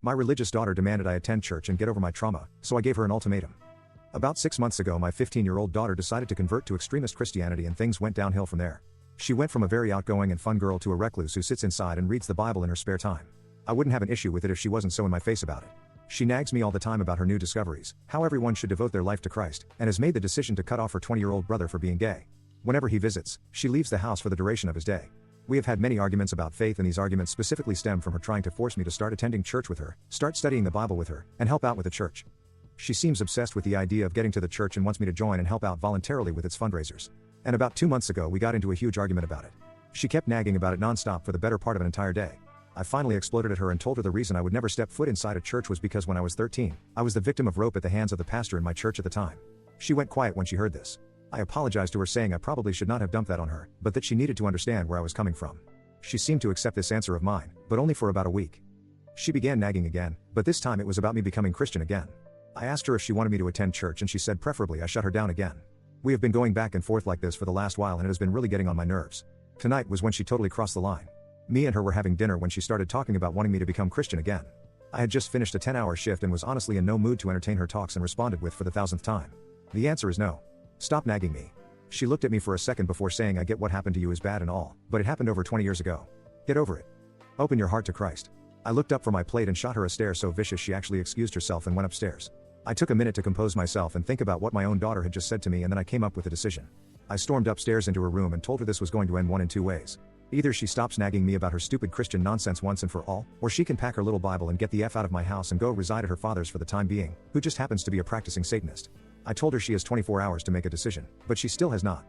My religious daughter demanded I attend church and get over my trauma, so I gave her an ultimatum. About 6 months ago, my 15-year-old daughter decided to convert to extremist Christianity, and things went downhill from there. She went from a very outgoing and fun girl to a recluse who sits inside and reads the Bible in her spare time. I wouldn't have an issue with it if she wasn't so in my face about it. She nags me all the time about her new discoveries, how everyone should devote their life to Christ, and has made the decision to cut off her 20-year-old brother for being gay. Whenever he visits, she leaves the house for the duration of his day. We have had many arguments about faith, and these arguments specifically stem from her trying to force me to start attending church with her, start studying the Bible with her, and help out with the church. She seems obsessed with the idea of getting to the church and wants me to join and help out voluntarily with its fundraisers. And about 2 months ago, we got into a huge argument about it. She kept nagging about it nonstop for the better part of an entire day. I finally exploded at her and told her the reason I would never step foot inside a church was because when I was 13, I was the victim of rape at the hands of the pastor in my church at the time. She went quiet when she heard this. I apologized to her, saying I probably should not have dumped that on her, but that she needed to understand where I was coming from. She seemed to accept this answer of mine, but only for about a week. She began nagging again, but this time it was about me becoming Christian again. I asked her if she wanted me to attend church, and she said preferably. I shut her down again. We have been going back and forth like this for the last while, and it has been really getting on my nerves. Tonight was when she totally crossed the line. Me and her were having dinner when she started talking about wanting me to become Christian again. I had just finished a 10-hour shift and was honestly in no mood to entertain her talks, and responded with, for the 1000th time, the answer is no. Stop nagging me. She looked at me for a second before saying, I get what happened to you is bad and all, but it happened over 20 years ago. Get over it. Open your heart to Christ. I looked up from my plate and shot her a stare so vicious she actually excused herself and went upstairs. I took a minute to compose myself and think about what my own daughter had just said to me, and then I came up with a decision. I stormed upstairs into her room and told her this was going to end one in two ways. Either she stops nagging me about her stupid Christian nonsense once and for all, or she can pack her little Bible and get the F out of my house and go reside at her father's for the time being, who just happens to be a practicing Satanist. I told her she has 24 hours to make a decision, but she still has not.